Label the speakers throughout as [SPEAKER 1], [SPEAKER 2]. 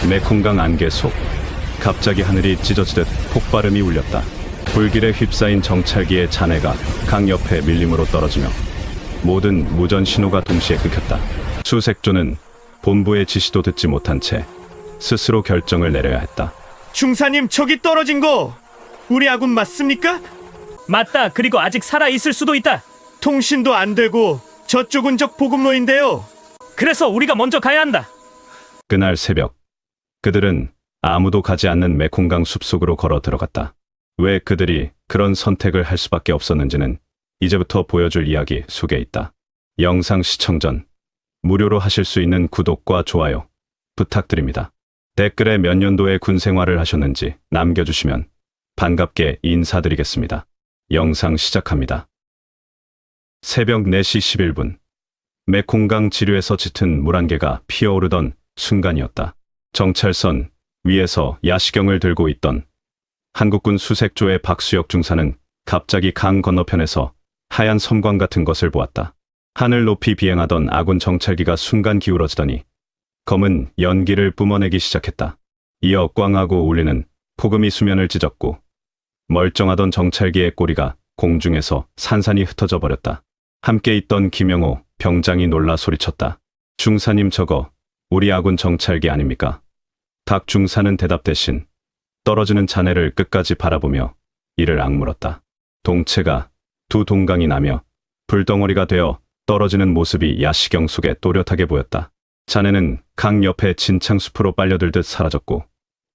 [SPEAKER 1] 메콩강 안개 속 갑자기 하늘이 찢어지듯 폭발음이 울렸다. 불길에 휩싸인 정찰기의 잔해가 강 옆에 밀림으로 떨어지며 모든 무전 신호가 동시에 끊겼다. 수색조는 본부의 지시도 듣지 못한 채 스스로 결정을 내려야 했다.
[SPEAKER 2] 중사님, 저기 떨어진 거 우리 아군 맞습니까?
[SPEAKER 3] 맞다. 그리고 아직 살아있을 수도 있다.
[SPEAKER 2] 통신도 안 되고 저쪽은 적 보급로인데요.
[SPEAKER 3] 그래서 우리가 먼저 가야 한다.
[SPEAKER 1] 그날 새벽 그들은 아무도 가지 않는 메콩강 숲속으로 걸어 들어갔다. 왜 그들이 그런 선택을 할 수밖에 없었는지는 이제부터 보여줄 이야기 속에 있다. 영상 시청 전 무료로 하실 수 있는 구독과 좋아요 부탁드립니다. 댓글에 몇 년도의 군 생활을 하셨는지 남겨주시면 반갑게 인사드리겠습니다. 영상 시작합니다. 새벽 4시 11분 메콩강 지류에서 짙은 물안개가 피어오르던 순간이었다. 정찰선 위에서 야시경을 들고 있던 한국군 수색조의 박수혁 중사는 갑자기 강 건너편에서 하얀 섬광 같은 것을 보았다. 하늘 높이 비행하던 아군 정찰기가 순간 기울어지더니 검은 연기를 뿜어내기 시작했다. 이어 꽝하고 울리는 폭음이 수면을 찢었고 멀쩡하던 정찰기의 꼬리가 공중에서 산산이 흩어져 버렸다. 함께 있던 김영호 병장이 놀라 소리쳤다. 중사님, 저거 우리 아군 정찰기 아닙니까? 박 중사는 대답 대신 떨어지는 잔해를 끝까지 바라보며 이를 악물었다. 동체가 두 동강이 나며 불덩어리가 되어 떨어지는 모습이 야시경 속에 또렷하게 보였다. 잔해는 강 옆에 진창숲으로 빨려들듯 사라졌고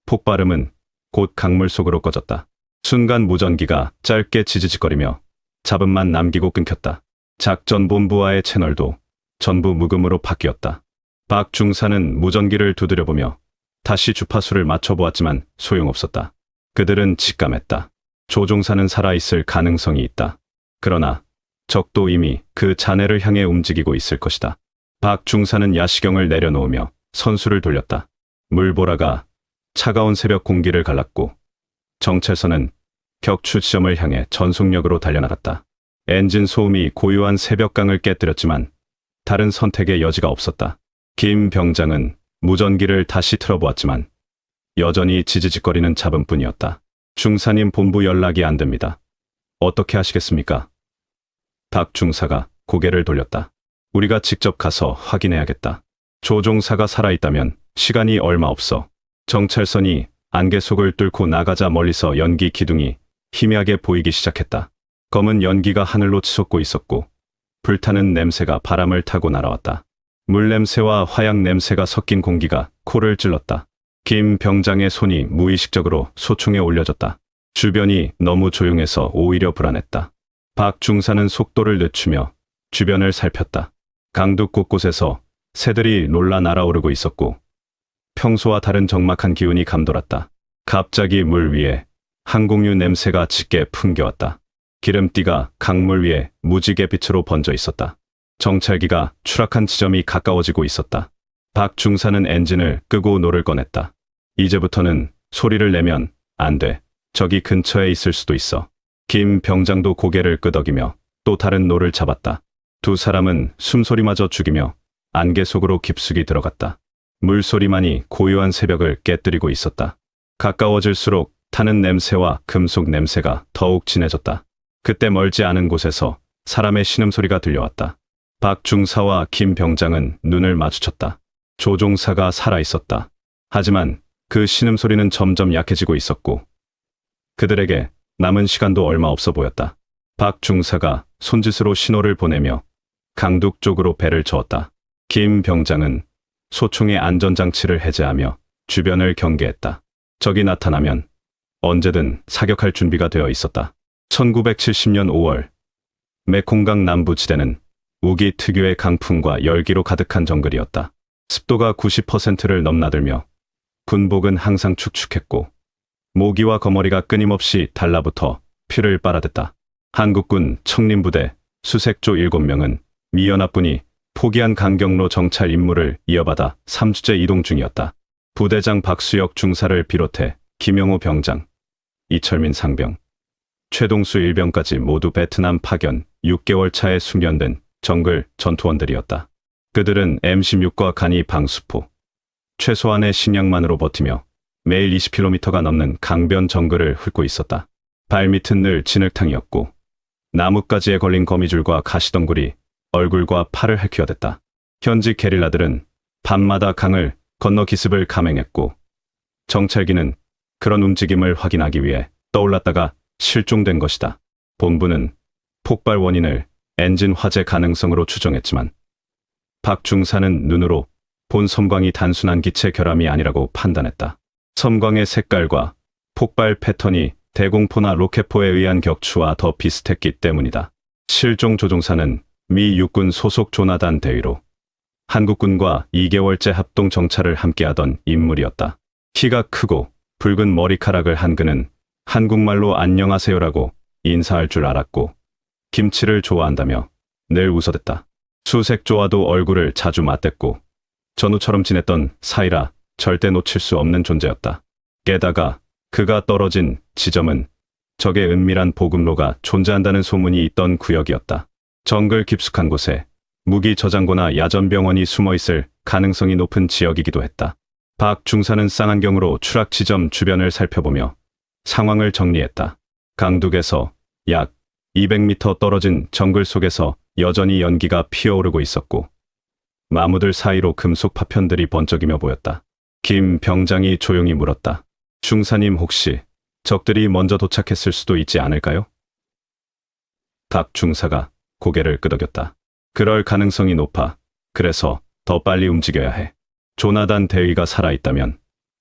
[SPEAKER 1] 폭발음은 곧 강물 속으로 꺼졌다. 순간 무전기가 짧게 지지직거리며 잡음만 남기고 끊겼다. 작전본부와의 채널도 전부 무금으로 바뀌었다. 박 중사는 무전기를 두드려보며 다시 주파수를 맞춰보았지만 소용없었다. 그들은 직감했다. 조종사는 살아있을 가능성이 있다. 그러나 적도 이미 그 잔해를 향해 움직이고 있을 것이다. 박 중사는 야시경을 내려놓으며 선수를 돌렸다. 물보라가 차가운 새벽 공기를 갈랐고 정찰선은 격추 지점을 향해 전속력으로 달려나갔다. 엔진 소음이 고요한 새벽강을 깨뜨렸지만 다른 선택의 여지가 없었다. 김 병장은 무전기를 다시 틀어보았지만 여전히 지지직거리는 잡음뿐이었다. 중사님, 본부 연락이 안 됩니다. 어떻게 하시겠습니까? 박 중사가 고개를 돌렸다. 우리가 직접 가서 확인해야겠다. 조종사가 살아있다면 시간이 얼마 없어. 정찰선이 안개 속을 뚫고 나가자 멀리서 연기 기둥이 희미하게 보이기 시작했다. 검은 연기가 하늘로 치솟고 있었고 불타는 냄새가 바람을 타고 날아왔다. 물 냄새와 화약 냄새가 섞인 공기가 코를 찔렀다. 김 병장의 손이 무의식적으로 소총에 올려졌다. 주변이 너무 조용해서 오히려 불안했다. 박 중사는 속도를 늦추며 주변을 살폈다. 강둑 곳곳에서 새들이 놀라 날아오르고 있었고 평소와 다른 적막한 기운이 감돌았다. 갑자기 물 위에 항공유 냄새가 짙게 풍겨왔다. 기름띠가 강물 위에 무지개 빛으로 번져 있었다. 정찰기가 추락한 지점이 가까워지고 있었다. 박 중사는 엔진을 끄고 노를 꺼냈다. 이제부터는 소리를 내면 안 돼. 적이 근처에 있을 수도 있어. 김 병장도 고개를 끄덕이며 또 다른 노를 잡았다. 두 사람은 숨소리마저 죽이며 안개 속으로 깊숙이 들어갔다. 물소리만이 고요한 새벽을 깨뜨리고 있었다. 가까워질수록 타는 냄새와 금속 냄새가 더욱 진해졌다. 그때 멀지 않은 곳에서 사람의 신음소리가 들려왔다. 박 중사와 김 병장은 눈을 마주쳤다. 조종사가 살아있었다. 하지만 그 신음소리는 점점 약해지고 있었고 그들에게 남은 시간도 얼마 없어 보였다. 박 중사가 손짓으로 신호를 보내며 강둑 쪽으로 배를 저었다. 김 병장은 소총의 안전장치를 해제하며 주변을 경계했다. 적이 나타나면 언제든 사격할 준비가 되어 있었다. 1970년 5월 메콩강 남부지대는 우기 특유의 강풍과 열기로 가득한 정글이었다. 습도가 90%를 넘나들며 군복은 항상 축축했고 모기와 거머리가 끊임없이 달라붙어 피를 빨아댔다. 한국군 청림부대 수색조 7명은 미연합군이 포기한 강경로 정찰 임무를 이어받아 3주째 이동 중이었다. 부대장 박수혁 중사를 비롯해 김영호 병장, 이철민 상병, 최동수 일병까지 모두 베트남 파견 6개월 차에 숙련된 정글 전투원들이었다. 그들은 M16과 간이 방수포, 최소한의 식량만으로 버티며 매일 20km가 넘는 강변 정글을 훑고 있었다. 발밑은 늘 진흙탕이었고 나뭇가지에 걸린 거미줄과 가시덩굴이 얼굴과 팔을 핥히어댔다. 현지 게릴라들은 밤마다 강을 건너 기습을 감행했고 정찰기는 그런 움직임을 확인하기 위해 떠올랐다가 실종된 것이다. 본부는 폭발 원인을 엔진 화재 가능성으로 추정했지만 박 중사는 눈으로 본 섬광이 단순한 기체 결함이 아니라고 판단했다. 섬광의 색깔과 폭발 패턴이 대공포나 로켓포에 의한 격추와 더 비슷했기 때문이다. 실종 조종사는 미 육군 소속 조나단 대위로 한국군과 2개월째 합동 정찰을 함께하던 인물이었다. 키가 크고 붉은 머리카락을 한 그는 한국말로 안녕하세요라고 인사할 줄 알았고 김치를 좋아한다며 늘 웃어댔다. 수색조와도 얼굴을 자주 맞댔고 전우처럼 지냈던 사이라 절대 놓칠 수 없는 존재였다. 게다가 그가 떨어진 지점은 적의 은밀한 보급로가 존재한다는 소문이 있던 구역이었다. 정글 깊숙한 곳에 무기 저장고나 야전병원이 숨어있을 가능성이 높은 지역이기도 했다. 박 중사는 쌍안경으로 추락 지점 주변을 살펴보며 상황을 정리했다. 강둑에서 약 200m 떨어진 정글 속에서 여전히 연기가 피어오르고 있었고 마무들 사이로 금속 파편들이 번쩍이며 보였다. 김 병장이 조용히 물었다. 중사님 혹시 적들이 먼저 도착했을 수도 있지 않을까요? 박 중사가 고개를 끄덕였다. 그럴 가능성이 높아. 그래서 더 빨리 움직여야 해. 조나단 대위가 살아있다면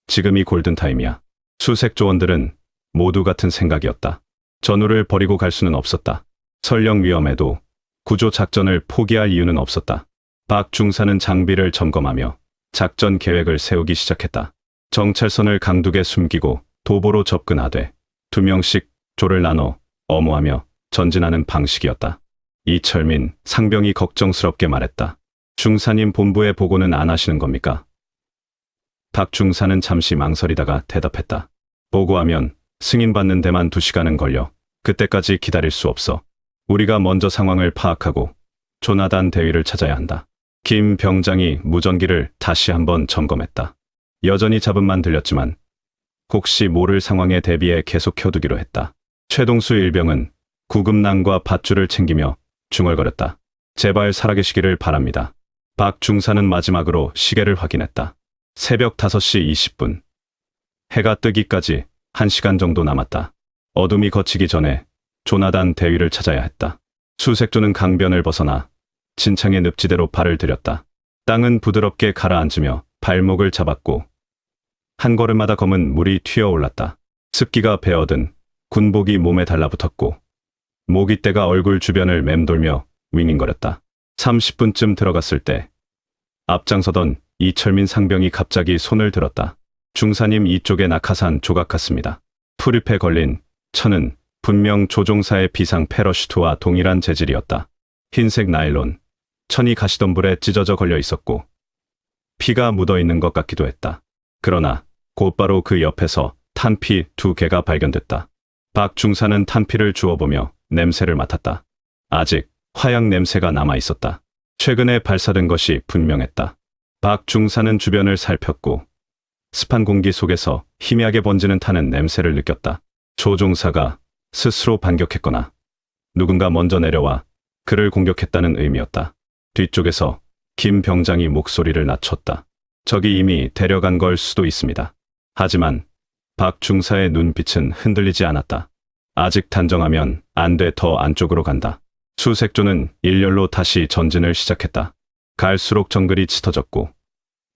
[SPEAKER 1] 지금이 골든타임이야. 수색 조원들은 모두 같은 생각이었다. 전우를 버리고 갈 수는 없었다. 설령 위험해도 구조 작전을 포기할 이유는 없었다. 박 중사는 장비를 점검하며 작전 계획을 세우기 시작했다. 정찰선을 강둑에 숨기고 도보로 접근하되 2명씩 조를 나눠 엄호하며 전진하는 방식이었다. 이철민 상병이 걱정스럽게 말했다. 중사님 본부에 보고는 안 하시는 겁니까? 박 중사는 잠시 망설이다가 대답했다. 보고하면 승인받는 데만 2시간은 걸려. 그때까지 기다릴 수 없어. 우리가 먼저 상황을 파악하고 조나단 대위를 찾아야 한다. 김 병장이 무전기를 다시 한번 점검했다. 여전히 잡음만 들렸지만 혹시 모를 상황에 대비해 계속 켜두기로 했다. 최동수 일병은 구급낭과 밧줄을 챙기며 중얼거렸다. 제발 살아계시기를 바랍니다. 박 중사는 마지막으로 시계를 확인했다. 새벽 5시 20분. 해가 뜨기까지 1시간 정도 남았다. 어둠이 걷히기 전에 조나단 대위를 찾아야 했다. 수색조는 강변을 벗어나 진창의 늪지대로 발을 들였다. 땅은 부드럽게 가라앉으며 발목을 잡았고 한 걸음마다 검은 물이 튀어올랐다. 습기가 배어든 군복이 몸에 달라붙었고 모깃대가 얼굴 주변을 맴돌며 윙윙거렸다. 30분쯤 들어갔을 때 앞장서던 이철민 상병이 갑자기 손을 들었다. 중사님 이쪽에 낙하산 조각 같습니다. 풀잎에 걸린 천은 분명 조종사의 비상 패러슈트와 동일한 재질이었다. 흰색 나일론, 천이 가시덤불에 찢어져 걸려 있었고 피가 묻어 있는 것 같기도 했다. 그러나 곧바로 그 옆에서 탄피 2개가 발견됐다. 박 중사는 탄피를 주워보며 냄새를 맡았다. 아직 화약 냄새가 남아 있었다. 최근에 발사된 것이 분명했다. 박 중사는 주변을 살폈고 습한 공기 속에서 희미하게 번지는 타는 냄새를 느꼈다. 조종사가 스스로 반격했거나 누군가 먼저 내려와 그를 공격했다는 의미였다. 뒤쪽에서 김 병장이 목소리를 낮췄다. 적이 이미 데려간 걸 수도 있습니다. 하지만 박 중사의 눈빛은 흔들리지 않았다. 아직 단정하면 안 돼. 더 안쪽으로 간다. 수색조는 일렬로 다시 전진을 시작했다. 갈수록 정글이 짙어졌고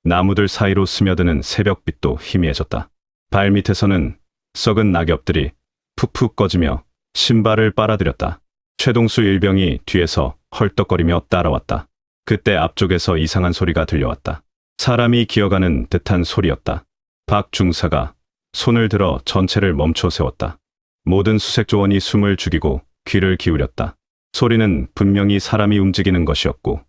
[SPEAKER 1] 나무들 사이로 스며드는 새벽빛도 희미해졌다. 발밑에서는 썩은 낙엽들이 푹푹 꺼지며 신발을 빨아들였다. 최동수 일병이 뒤에서 헐떡거리며 따라왔다. 그때 앞쪽에서 이상한 소리가 들려왔다. 사람이 기어가는 듯한 소리였다. 박 중사가 손을 들어 전체를 멈춰 세웠다. 모든 수색조원이 숨을 죽이고 귀를 기울였다. 소리는 분명히 사람이 움직이는 것이었고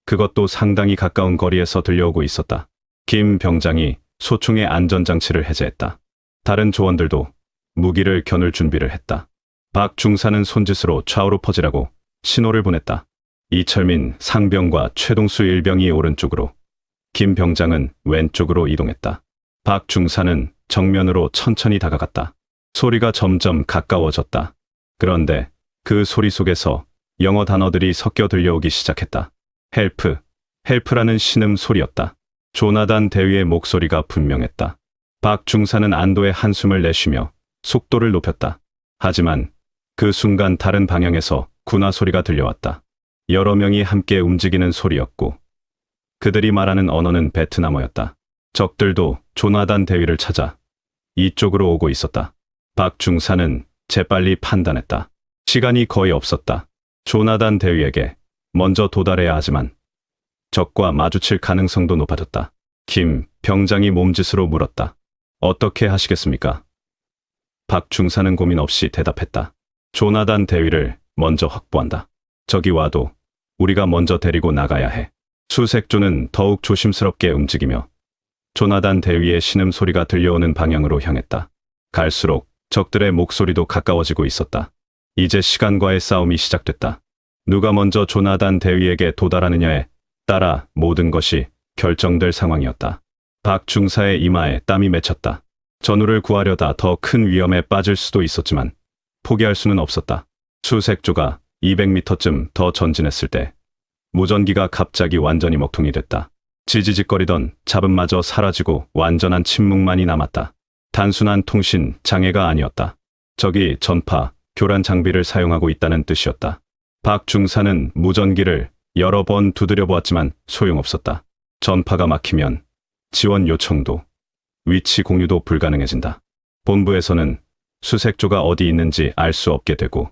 [SPEAKER 1] 그것도 상당히 가까운 거리에서 들려오고 있었다. 김 병장이 소총의 안전장치를 해제했다. 다른 조원들도 무기를 겨눌 준비를 했다. 박 중사는 손짓으로 좌우로 퍼지라고 신호를 보냈다. 이철민 상병과 최동수 일병이 오른쪽으로, 김 병장은 왼쪽으로 이동했다. 박 중사는 정면으로 천천히 다가갔다. 소리가 점점 가까워졌다. 그런데 그 소리 속에서 영어 단어들이 섞여 들려오기 시작했다. 헬프, 헬프라는 신음 소리였다. 조나단 대위의 목소리가 분명했다. 박 중사는 안도의 한숨을 내쉬며 속도를 높였다. 하지만 그 순간 다른 방향에서 군화 소리가 들려왔다. 여러 명이 함께 움직이는 소리였고 그들이 말하는 언어는 베트남어였다. 적들도 조나단 대위를 찾아 이쪽으로 오고 있었다. 박 중사는 재빨리 판단했다. 시간이 거의 없었다. 조나단 대위에게 먼저 도달해야 하지만 적과 마주칠 가능성도 높아졌다. 김 병장이 몸짓으로 물었다. 어떻게 하시겠습니까? 박 중사는 고민 없이 대답했다. 조나단 대위를 먼저 확보한다. 적이 와도 우리가 먼저 데리고 나가야 해. 수색조는 더욱 조심스럽게 움직이며 조나단 대위의 신음소리가 들려오는 방향으로 향했다. 갈수록 적들의 목소리도 가까워지고 있었다. 이제 시간과의 싸움이 시작됐다. 누가 먼저 조나단 대위에게 도달하느냐에 따라 모든 것이 결정될 상황이었다. 박 중사의 이마에 땀이 맺혔다. 전우를 구하려다 더 큰 위험에 빠질 수도 있었지만 포기할 수는 없었다. 수색조가 200m쯤 더 전진했을 때 무전기가 갑자기 완전히 먹통이 됐다. 지지직거리던 잡음마저 사라지고 완전한 침묵만이 남았다. 단순한 통신 장애가 아니었다. 적이 전파, 교란 장비를 사용하고 있다는 뜻이었다. 박 중사는 무전기를 여러 번 두드려 보았지만 소용없었다. 전파가 막히면 지원 요청도, 위치 공유도 불가능해진다. 본부에서는 수색조가 어디 있는지 알 수 없게 되고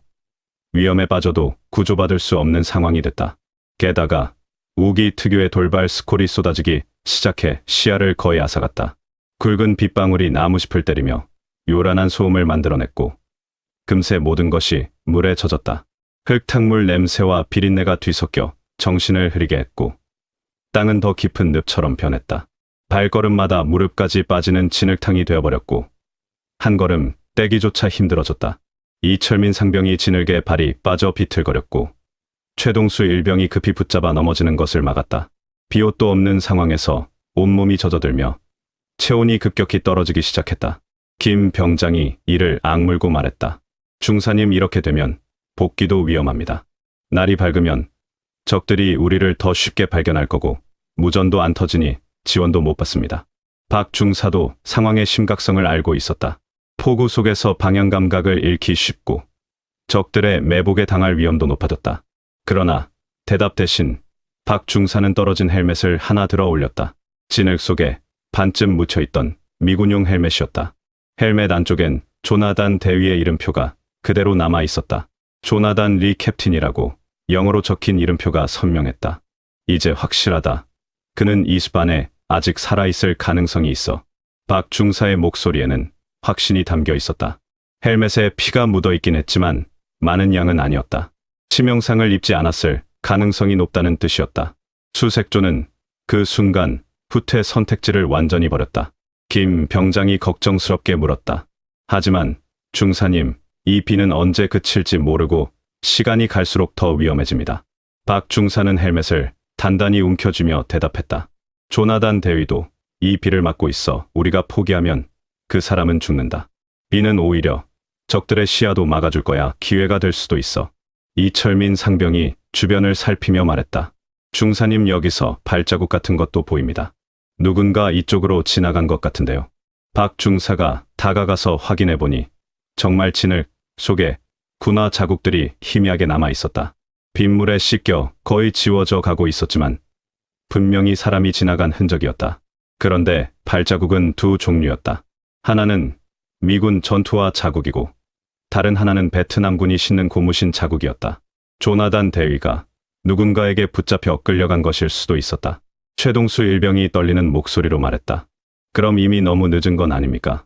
[SPEAKER 1] 위험에 빠져도 구조받을 수 없는 상황이 됐다. 게다가 우기 특유의 돌발 스콜이 쏟아지기 시작해 시야를 거의 앗아갔다. 굵은 빗방울이 나무짚을 때리며 요란한 소음을 만들어냈고 금세 모든 것이 물에 젖었다. 흙탕물 냄새와 비린내가 뒤섞여 정신을 흐리게 했고 땅은 더 깊은 늪처럼 변했다. 발걸음마다 무릎까지 빠지는 진흙탕이 되어버렸고 한 걸음 떼기조차 힘들어졌다. 이철민 상병이 진흙에 발이 빠져 비틀거렸고 최동수 일병이 급히 붙잡아 넘어지는 것을 막았다. 비옷도 없는 상황에서 온몸이 젖어들며 체온이 급격히 떨어지기 시작했다. 김 병장이 이를 악물고 말했다. 중사님, 이렇게 되면 복귀도 위험합니다. 날이 밝으면 적들이 우리를 더 쉽게 발견할 거고 무전도 안 터지니 지원도 못 받습니다. 박 중사도 상황의 심각성을 알고 있었다. 폭우 속에서 방향 감각을 잃기 쉽고 적들의 매복에 당할 위험도 높아졌다. 그러나 대답 대신 박 중사는 떨어진 헬멧을 하나 들어 올렸다. 진흙 속에 반쯤 묻혀있던 미군용 헬멧이었다. 헬멧 안쪽엔 조나단 대위의 이름표가 그대로 남아 있었다. 조나단 리 캡틴이라고 영어로 적힌 이름표가 선명했다. 이제 확실하다. 그는 이수반에 아직 살아있을 가능성이 있어. 박 중사의 목소리에는 확신이 담겨 있었다. 헬멧에 피가 묻어있긴 했지만 많은 양은 아니었다. 치명상을 입지 않았을 가능성이 높다는 뜻이었다. 수색조는 그 순간 후퇴 선택지를 완전히 버렸다. 김 병장이 걱정스럽게 물었다. 하지만 중사님, 이 비는 언제 그칠지 모르고 시간이 갈수록 더 위험해집니다. 박 중사는 헬멧을 단단히 움켜쥐며 대답했다. 조나단 대위도 이 비를 맞고 있어 우리가 포기하면 그 사람은 죽는다. 비는 오히려 적들의 시야도 막아줄 거야. 기회가 될 수도 있어. 이철민 상병이 주변을 살피며 말했다. 중사님, 여기서 발자국 같은 것도 보입니다. 누군가 이쪽으로 지나간 것 같은데요. 박 중사가 다가가서 확인해 보니 정말 진흙 속에 군화 자국들이 희미하게 남아 있었다. 빗물에 씻겨 거의 지워져 가고 있었지만 분명히 사람이 지나간 흔적이었다. 그런데 발자국은 두 종류였다. 하나는 미군 전투화 자국이고 다른 하나는 베트남군이 싣는 고무신 자국이었다. 조나단 대위가 누군가에게 붙잡혀 끌려간 것일 수도 있었다. 최동수 일병이 떨리는 목소리로 말했다. 그럼 이미 너무 늦은 건 아닙니까?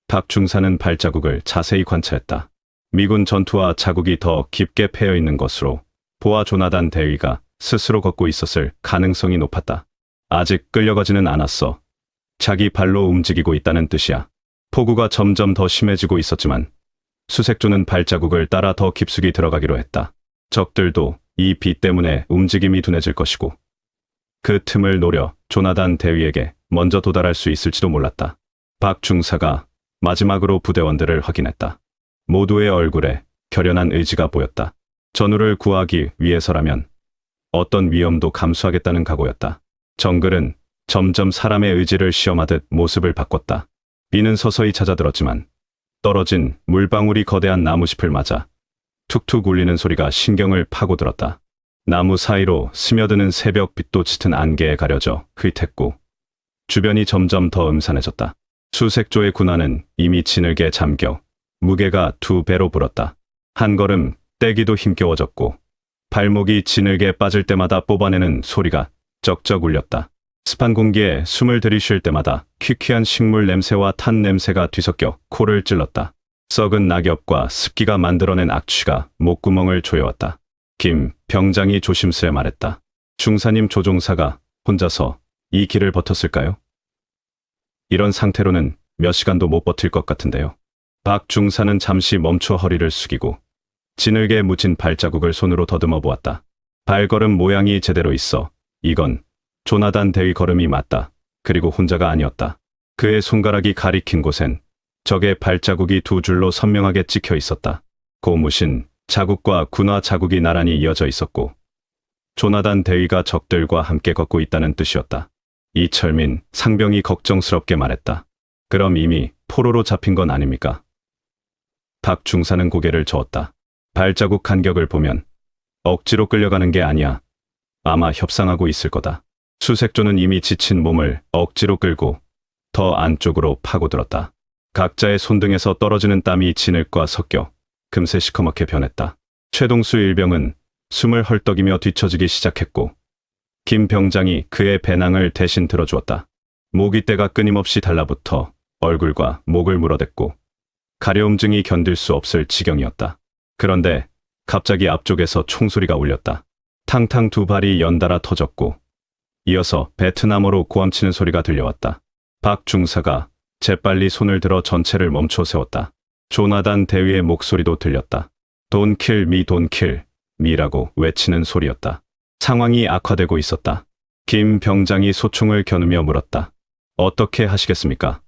[SPEAKER 1] 박 중사는 발자국을 자세히 관찰했다. 미군 전투화 자국이 더 깊게 패여 있는 것으로 보아 조나단 대위가 스스로 걷고 있었을 가능성이 높았다. 아직 끌려가지는 않았어. 자기 발로 움직이고 있다는 뜻이야. 폭우가 점점 더 심해지고 있었지만 수색조는 발자국을 따라 더 깊숙이 들어가기로 했다. 적들도 이 비 때문에 움직임이 둔해질 것이고 그 틈을 노려 조나단 대위에게 먼저 도달할 수 있을지도 몰랐다. 박 중사가 마지막으로 부대원들을 확인했다. 모두의 얼굴에 결연한 의지가 보였다. 전우를 구하기 위해서라면 어떤 위험도 감수하겠다는 각오였다. 정글은 점점 사람의 의지를 시험하듯 모습을 바꿨다. 비는 서서히 찾아들었지만 떨어진 물방울이 거대한 나무잎을 맞아 툭툭 울리는 소리가 신경을 파고들었다. 나무 사이로 스며드는 새벽 빛도 짙은 안개에 가려져 흐릿했고 주변이 점점 더 음산해졌다. 수색조의 군화는 이미 진흙에 잠겨 무게가 2배로 불었다. 한 걸음 떼기도 힘겨워졌고 발목이 진흙에 빠질 때마다 뽑아내는 소리가 쩍쩍 울렸다. 습한 공기에 숨을 들이쉴 때마다 퀴퀴한 식물 냄새와 탄 냄새가 뒤섞여 코를 찔렀다. 썩은 낙엽과 습기가 만들어낸 악취가 목구멍을 조여왔다. 김 병장이 조심스레 말했다. 중사님 조종사가 혼자서 이 길을 버텼을까요? 이런 상태로는 몇 시간도 못 버틸 것 같은데요. 박 중사는 잠시 멈춰 허리를 숙이고 진흙에 묻힌 발자국을 손으로 더듬어 보았다. 발걸음 모양이 제대로 있어 이건 조나단 대위 걸음이 맞다. 그리고 혼자가 아니었다. 그의 손가락이 가리킨 곳엔 적의 발자국이 2줄로 선명하게 찍혀 있었다. 고무신 자국과 군화 자국이 나란히 이어져 있었고 조나단 대위가 적들과 함께 걷고 있다는 뜻이었다. 이철민 상병이 걱정스럽게 말했다. 그럼 이미 포로로 잡힌 건 아닙니까? 박 중사는 고개를 저었다. 발자국 간격을 보면 억지로 끌려가는 게 아니야. 아마 협상하고 있을 거다. 수색조는 이미 지친 몸을 억지로 끌고 더 안쪽으로 파고들었다. 각자의 손등에서 떨어지는 땀이 진흙과 섞여 금세 시커멓게 변했다. 최동수 일병은 숨을 헐떡이며 뒤처지기 시작했고 김 병장이 그의 배낭을 대신 들어주었다. 모기떼가 끊임없이 달라붙어 얼굴과 목을 물어댔고 가려움증이 견딜 수 없을 지경이었다. 그런데 갑자기 앞쪽에서 총소리가 울렸다. 탕탕 2발이 연달아 터졌고 이어서 베트남어로 고함치는 소리가 들려왔다. 박 중사가 재빨리 손을 들어 전체를 멈춰 세웠다. 조나단 대위의 목소리도 들렸다. Don't kill me, don't kill me라고 외치는 소리였다. 상황이 악화되고 있었다. 김 병장이 소총을 겨누며 물었다. 어떻게 하시겠습니까?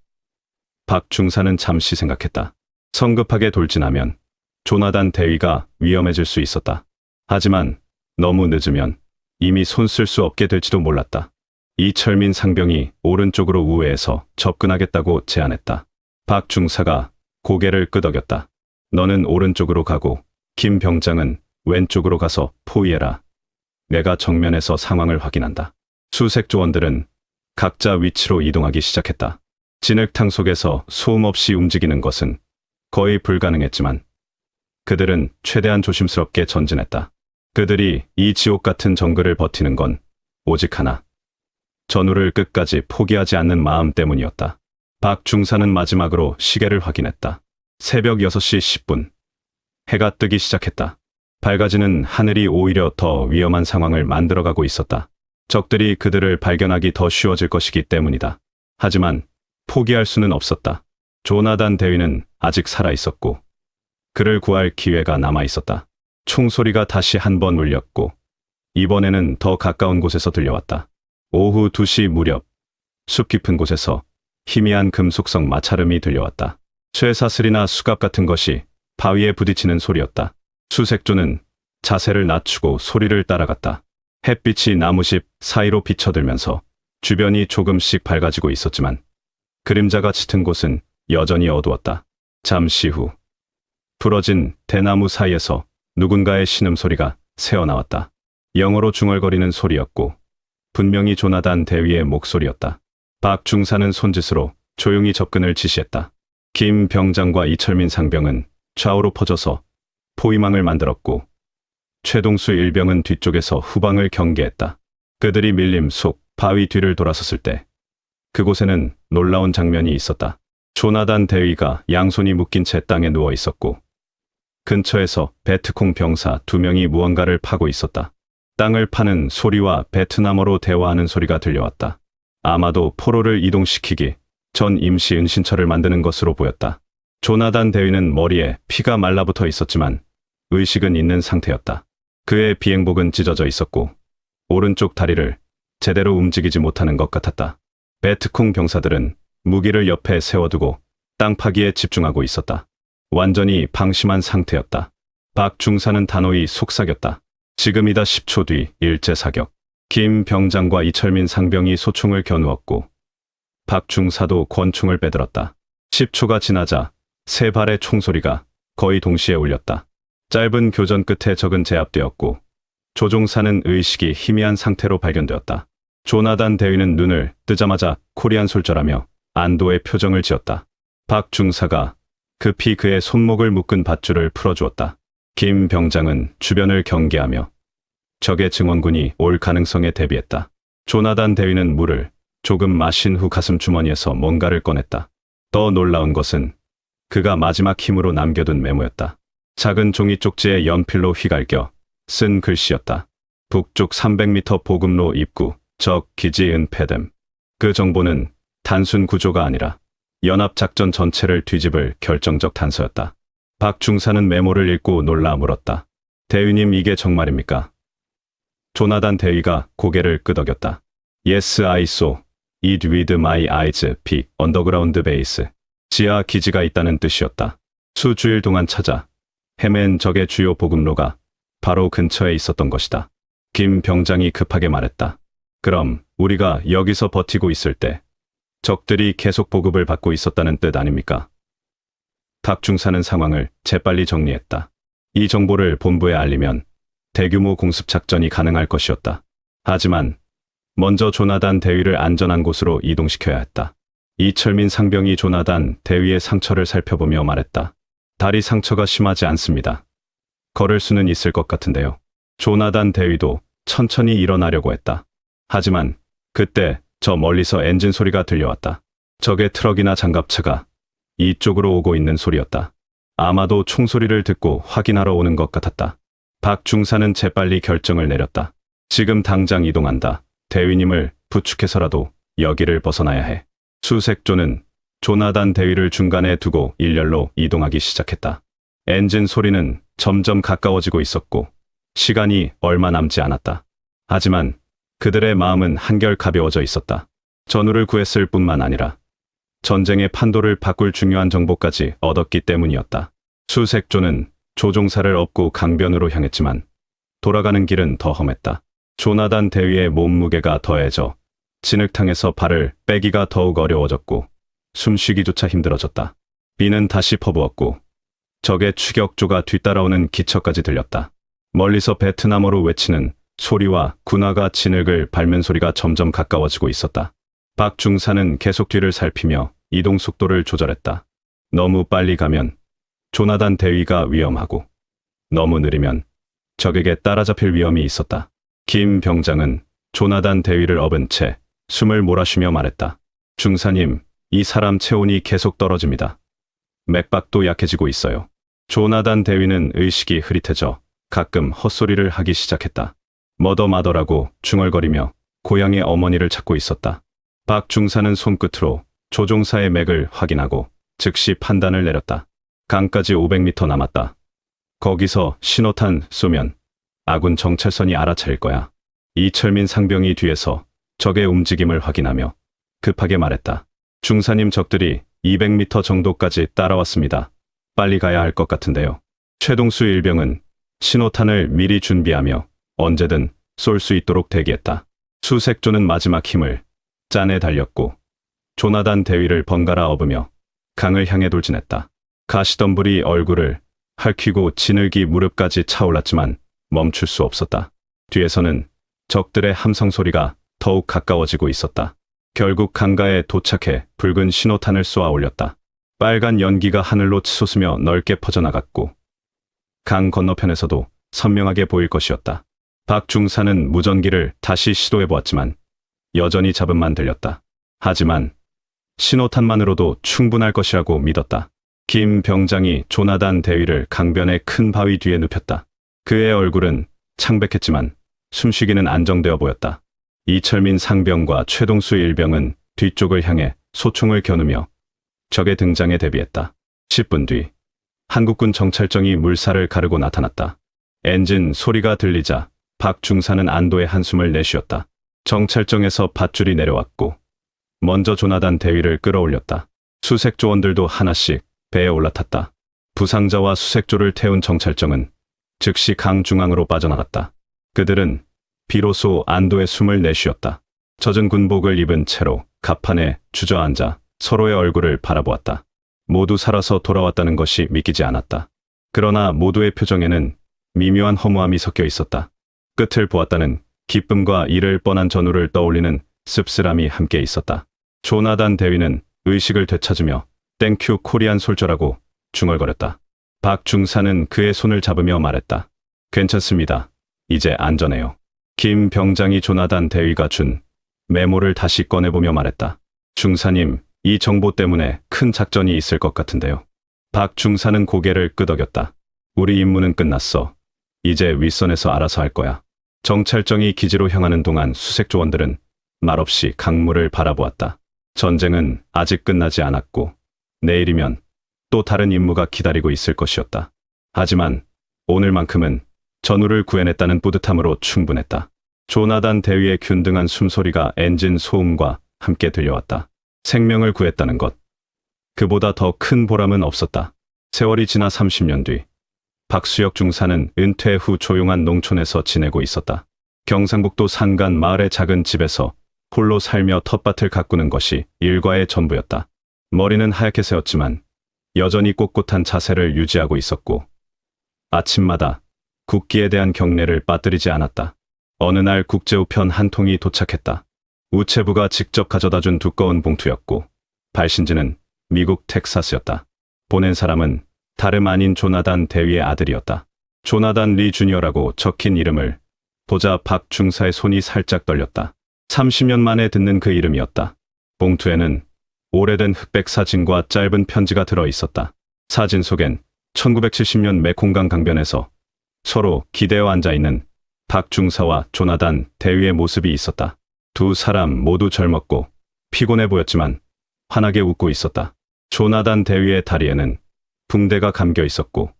[SPEAKER 1] 박 중사는 잠시 생각했다. 성급하게 돌진하면 조나단 대위가 위험해질 수 있었다. 하지만 너무 늦으면 이미 손 쓸 수 없게 될지도 몰랐다. 이철민 상병이 오른쪽으로 우회해서 접근하겠다고 제안했다. 박 중사가 고개를 끄덕였다. 너는 오른쪽으로 가고 김 병장은 왼쪽으로 가서 포위해라. 내가 정면에서 상황을 확인한다. 수색조원들은 각자 위치로 이동하기 시작했다. 진흙탕 속에서 소음 없이 움직이는 것은 거의 불가능했지만 그들은 최대한 조심스럽게 전진했다. 그들이 이 지옥 같은 정글을 버티는 건 오직 하나. 전우를 끝까지 포기하지 않는 마음 때문이었다. 박 중사는 마지막으로 시계를 확인했다. 새벽 6시 10분. 해가 뜨기 시작했다. 밝아지는 하늘이 오히려 더 위험한 상황을 만들어가고 있었다. 적들이 그들을 발견하기 더 쉬워질 것이기 때문이다. 하지만 포기할 수는 없었다. 조나단 대위는 아직 살아있었고 그를 구할 기회가 남아있었다. 총소리가 다시 한 번 울렸고 이번에는 더 가까운 곳에서 들려왔다. 오후 2시 무렵 숲 깊은 곳에서 희미한 금속성 마찰음이 들려왔다. 쇠사슬이나 수갑 같은 것이 바위에 부딪히는 소리였다. 수색조는 자세를 낮추고 소리를 따라갔다. 햇빛이 나무집 사이로 비쳐들면서 주변이 조금씩 밝아지고 있었지만 그림자가 짙은 곳은 여전히 어두웠다. 잠시 후 부러진 대나무 사이에서 누군가의 신음소리가 새어나왔다. 영어로 중얼거리는 소리였고 분명히 조나단 대위의 목소리였다. 박 중사는 손짓으로 조용히 접근을 지시했다. 김 병장과 이철민 상병은 좌우로 퍼져서 포위망을 만들었고 최동수 일병은 뒤쪽에서 후방을 경계했다. 그들이 밀림 속 바위 뒤를 돌아섰을 때 그곳에는 놀라운 장면이 있었다. 조나단 대위가 양손이 묶인 채 땅에 누워 있었고 근처에서 베트콩 병사 2명이 무언가를 파고 있었다. 땅을 파는 소리와 베트남어로 대화하는 소리가 들려왔다. 아마도 포로를 이동시키기 전 임시 은신처를 만드는 것으로 보였다. 조나단 대위는 머리에 피가 말라붙어 있었지만 의식은 있는 상태였다. 그의 비행복은 찢어져 있었고 오른쪽 다리를 제대로 움직이지 못하는 것 같았다. 베트콩 병사들은 무기를 옆에 세워두고 땅 파기에 집중하고 있었다. 완전히 방심한 상태였다. 박 중사는 단호히 속삭였다. 지금이다. 10초 뒤 일제 사격. 김 병장과 이철민 상병이 소총을 겨누었고 박 중사도 권총을 빼들었다. 10초가 지나자 세 발의 총소리가 거의 동시에 울렸다. 짧은 교전 끝에 적은 제압되었고 조종사는 의식이 희미한 상태로 발견되었다. 조나단 대위는 눈을 뜨자마자 코리안 솔저라며 안도의 표정을 지었다. 박 중사가 급히 그의 손목을 묶은 밧줄을 풀어주었다. 김 병장은 주변을 경계하며 적의 증원군이 올 가능성에 대비했다. 조나단 대위는 물을 조금 마신 후 가슴 주머니에서 뭔가를 꺼냈다. 더 놀라운 것은 그가 마지막 힘으로 남겨둔 메모였다. 작은 종이 쪽지에 연필로 휘갈겨 쓴 글씨였다. 북쪽 300m 보급로 입구 적 기지 은폐됨. 그 정보는 단순 구조가 아니라 연합작전 전체를 뒤집을 결정적 단서였다. 박 중사는 메모를 읽고 놀라 물었다. 대위님, 이게 정말입니까? 조나단 대위가 고개를 끄덕였다. Yes, I saw it with my eyes. 빅 언더그라운드 베이스. 지하 기지가 있다는 뜻이었다. 수주일 동안 찾아 헤맨 적의 주요 보급로가 바로 근처에 있었던 것이다. 김 병장이 급하게 말했다. 그럼 우리가 여기서 버티고 있을 때 적들이 계속 보급을 받고 있었다는 뜻 아닙니까? 박 중사는 상황을 재빨리 정리했다. 이 정보를 본부에 알리면 대규모 공습 작전이 가능할 것이었다. 하지만 먼저 조나단 대위를 안전한 곳으로 이동시켜야 했다. 이철민 상병이 조나단 대위의 상처를 살펴보며 말했다. 다리 상처가 심하지 않습니다. 걸을 수는 있을 것 같은데요. 조나단 대위도 천천히 일어나려고 했다. 하지만 그때 저 멀리서 엔진 소리가 들려왔다. 적의 트럭이나 장갑차가 이쪽으로 오고 있는 소리였다. 아마도 총소리를 듣고 확인하러 오는 것 같았다. 박 중사는 재빨리 결정을 내렸다. 지금 당장 이동한다. 대위님을 부축해서라도 여기를 벗어나야 해. 수색조는 조나단 대위를 중간에 두고 일렬로 이동하기 시작했다. 엔진 소리는 점점 가까워지고 있었고 시간이 얼마 남지 않았다. 하지만 그들의 마음은 한결 가벼워져 있었다. 전우를 구했을 뿐만 아니라 전쟁의 판도를 바꿀 중요한 정보까지 얻었기 때문이었다. 수색조는 조종사를 업고 강변으로 향했지만 돌아가는 길은 더 험했다. 조나단 대위의 몸무게가 더해져 진흙탕에서 발을 빼기가 더욱 어려워졌고 숨쉬기조차 힘들어졌다. 비는 다시 퍼부었고 적의 추격조가 뒤따라오는 기척까지 들렸다. 멀리서 베트남어로 외치는 소리와 군화가 진흙을 밟는 소리가 점점 가까워지고 있었다. 박 중사는 계속 뒤를 살피며 이동 속도를 조절했다. 너무 빨리 가면 조나단 대위가 위험하고 너무 느리면 적에게 따라잡힐 위험이 있었다. 김 병장은 조나단 대위를 업은 채 숨을 몰아쉬며 말했다. 중사님, 이 사람 체온이 계속 떨어집니다. 맥박도 약해지고 있어요. 조나단 대위는 의식이 흐릿해져 가끔 헛소리를 하기 시작했다. 머더마더라고 중얼거리며 고향의 어머니를 찾고 있었다. 박 중사는 손끝으로 조종사의 맥을 확인하고 즉시 판단을 내렸다. 강까지 500m 남았다. 거기서 신호탄 쏘면 아군 정찰선이 알아차릴 거야. 이철민 상병이 뒤에서 적의 움직임을 확인하며 급하게 말했다. 중사님, 적들이 200m 정도까지 따라왔습니다. 빨리 가야 할 것 같은데요. 최동수 일병은 신호탄을 미리 준비하며 언제든 쏠 수 있도록 대기했다. 수색조는 마지막 힘을 짜내 달렸고 조나단 대위를 번갈아 업으며 강을 향해 돌진했다. 가시덤불이 얼굴을 핥히고 진흙이 무릎까지 차올랐지만 멈출 수 없었다. 뒤에서는 적들의 함성 소리가 더욱 가까워지고 있었다. 결국 강가에 도착해 붉은 신호탄을 쏘아 올렸다. 빨간 연기가 하늘로 치솟으며 넓게 퍼져나갔고 강 건너편에서도 선명하게 보일 것이었다. 박 중사는 무전기를 다시 시도해보았지만 여전히 잡음만 들렸다. 하지만 신호탄만으로도 충분할 것이라고 믿었다. 김 병장이 조나단 대위를 강변의 큰 바위 뒤에 눕혔다. 그의 얼굴은 창백했지만 숨쉬기는 안정되어 보였다. 이철민 상병과 최동수 일병은 뒤쪽을 향해 소총을 겨누며 적의 등장에 대비했다. 10분 뒤 한국군 정찰정이 물살을 가르고 나타났다. 엔진 소리가 들리자 박 중사는 안도의 한숨을 내쉬었다. 정찰정에서 밧줄이 내려왔고 먼저 조나단 대위를 끌어올렸다. 수색조원들도 하나씩 배에 올라탔다. 부상자와 수색조를 태운 정찰정은 즉시 강 중앙으로 빠져나갔다. 그들은 비로소 안도의 숨을 내쉬었다. 젖은 군복을 입은 채로 갑판에 주저앉아 서로의 얼굴을 바라보았다. 모두 살아서 돌아왔다는 것이 믿기지 않았다. 그러나 모두의 표정에는 미묘한 허무함이 섞여 있었다. 끝을 보았다는 기쁨과 이를 뻔한 전후를 떠올리는 씁쓸함이 함께 있었다. 조나단 대위는 의식을 되찾으며 땡큐 코리안 솔저라고 중얼거렸다. 박중사는 그의 손을 잡으며 말했다. 괜찮습니다. 이제 안전해요. 김 병장이 조나단 대위가 준 메모를 다시 꺼내보며 말했다. 중사님, 이 정보 때문에 큰 작전이 있을 것 같은데요. 박중사는 고개를 끄덕였다. 우리 임무는 끝났어. 이제 윗선에서 알아서 할 거야. 정찰정이 기지로 향하는 동안 수색조원들은 말없이 강물을 바라보았다. 전쟁은 아직 끝나지 않았고 내일이면 또 다른 임무가 기다리고 있을 것이었다. 하지만 오늘만큼은 전우를 구해냈다는 뿌듯함으로 충분했다. 조나단 대위의 균등한 숨소리가 엔진 소음과 함께 들려왔다. 생명을 구했다는 것. 그보다 더 큰 보람은 없었다. 세월이 지나 30년 뒤 박수혁 중사는 은퇴 후 조용한 농촌에서 지내고 있었다. 경상북도 산간 마을의 작은 집에서 홀로 살며 텃밭을 가꾸는 것이 일과의 전부였다. 머리는 하얗게 새었지만 여전히 꼿꼿한 자세를 유지하고 있었고 아침마다 국기에 대한 경례를 빠뜨리지 않았다. 어느 날 국제우편 한 통이 도착했다. 우체부가 직접 가져다준 두꺼운 봉투였고 발신지는 미국 텍사스였다. 보낸 사람은 다름 아닌 조나단 대위의 아들이었다. 조나단 리 주니어라고 적힌 이름을 보자 박 중사의 손이 살짝 떨렸다. 30년 만에 듣는 그 이름이었다. 봉투에는 오래된 흑백 사진과 짧은 편지가 들어 있었다. 사진 속엔 1970년 메콩강 강변에서 서로 기대어 앉아있는 박 중사와 조나단 대위의 모습이 있었다. 두 사람 모두 젊었고 피곤해 보였지만 환하게 웃고 있었다. 조나단 대위의 다리에는 붕대가 감겨 있었고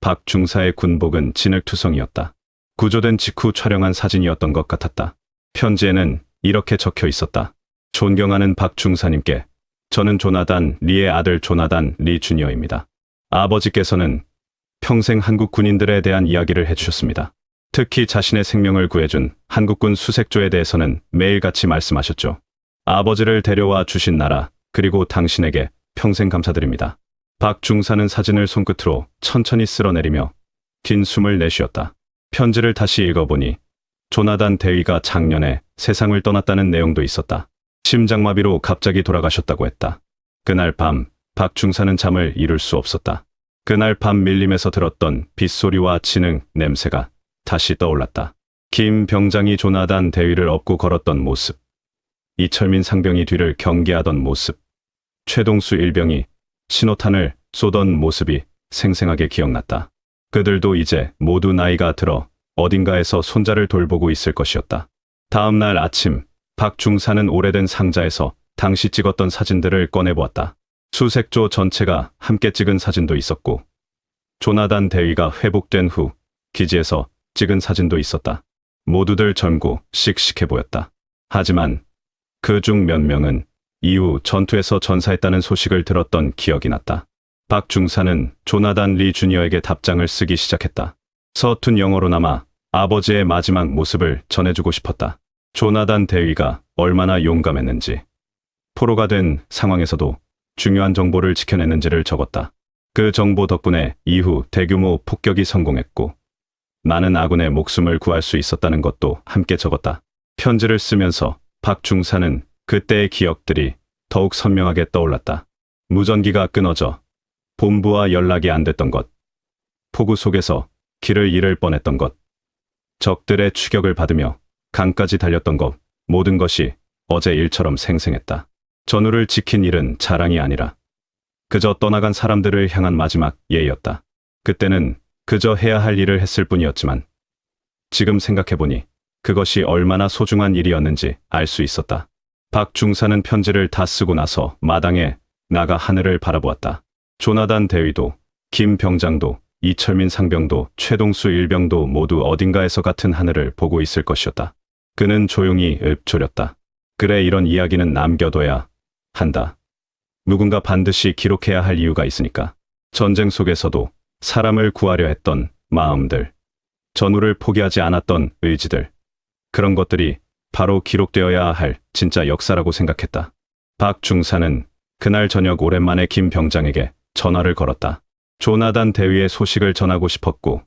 [SPEAKER 1] 박 중사의 군복은 진흙투성이었다. 구조된 직후 촬영한 사진이었던 것 같았다. 편지에는 이렇게 적혀 있었다. 존경하는 박 중사님께 저는 조나단 리의 아들 조나단 리 주니어입니다. 아버지께서는 평생 한국 군인들에 대한 이야기를 해주셨습니다. 특히 자신의 생명을 구해준 한국군 수색조에 대해서는 매일같이 말씀하셨죠. 아버지를 데려와 주신 나라 그리고 당신에게 평생 감사드립니다. 박 중사는 사진을 손끝으로 천천히 쓸어내리며 긴 숨을 내쉬었다. 편지를 다시 읽어보니 조나단 대위가 작년에 세상을 떠났다는 내용도 있었다. 심장마비로 갑자기 돌아가셨다고 했다. 그날 밤 박 중사는 잠을 이룰 수 없었다. 그날 밤 밀림에서 들었던 빗소리와 진흙 냄새가 다시 떠올랐다. 김 병장이 조나단 대위를 업고 걸었던 모습, 이철민 상병이 뒤를 경계하던 모습, 최동수 일병이 신호탄을 쏘던 모습이 생생하게 기억났다. 그들도 이제 모두 나이가 들어 어딘가에서 손자를 돌보고 있을 것이었다. 다음 날 아침 박 중사는 오래된 상자에서 당시 찍었던 사진들을 꺼내보았다. 수색조 전체가 함께 찍은 사진도 있었고 조나단 대위가 회복된 후 기지에서 찍은 사진도 있었다. 모두들 젊고 씩씩해 보였다. 하지만 그 중 몇 명은 이후 전투에서 전사했다는 소식을 들었던 기억이 났다. 박 중사는 조나단 리 주니어에게 답장을 쓰기 시작했다. 서툰 영어로나마 아버지의 마지막 모습을 전해주고 싶었다. 조나단 대위가 얼마나 용감했는지, 포로가 된 상황에서도 중요한 정보를 지켜냈는지를 적었다. 그 정보 덕분에 이후 대규모 폭격이 성공했고 많은 아군의 목숨을 구할 수 있었다는 것도 함께 적었다. 편지를 쓰면서 박 중사는 그때의 기억들이 더욱 선명하게 떠올랐다. 무전기가 끊어져 본부와 연락이 안 됐던 것, 폭우 속에서 길을 잃을 뻔했던 것, 적들의 추격을 받으며 강까지 달렸던 것, 모든 것이 어제 일처럼 생생했다. 전우를 지킨 일은 자랑이 아니라 그저 떠나간 사람들을 향한 마지막 예의였다. 그때는 그저 해야 할 일을 했을 뿐이었지만 지금 생각해보니 그것이 얼마나 소중한 일이었는지 알 수 있었다. 박 중사는 편지를 다 쓰고 나서 마당에 나가 하늘을 바라보았다. 조나단 대위도, 김 병장도, 이철민 상병도, 최동수 일병도 모두 어딘가에서 같은 하늘을 보고 있을 것이었다. 그는 조용히 읊조렸다. 그래, 이런 이야기는 남겨둬야 한다. 누군가 반드시 기록해야 할 이유가 있으니까. 전쟁 속에서도 사람을 구하려 했던 마음들, 전우를 포기하지 않았던 의지들, 그런 것들이 바로 기록되어야 할 진짜 역사라고 생각했다. 박 중사는 그날 저녁 오랜만에 김 병장에게 전화를 걸었다. 조나단 대위의 소식을 전하고 싶었고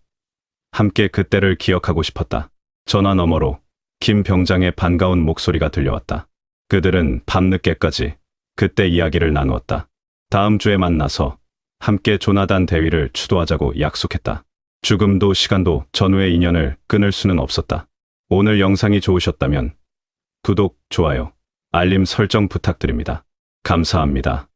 [SPEAKER 1] 함께 그때를 기억하고 싶었다. 전화 너머로 김 병장의 반가운 목소리가 들려왔다. 그들은 밤늦게까지 그때 이야기를 나누었다. 다음 주에 만나서 함께 조나단 대위를 추도하자고 약속했다. 죽음도 시간도 전우의 인연을 끊을 수는 없었다. 오늘 영상이 좋으셨다면 구독, 좋아요, 알림 설정 부탁드립니다. 감사합니다.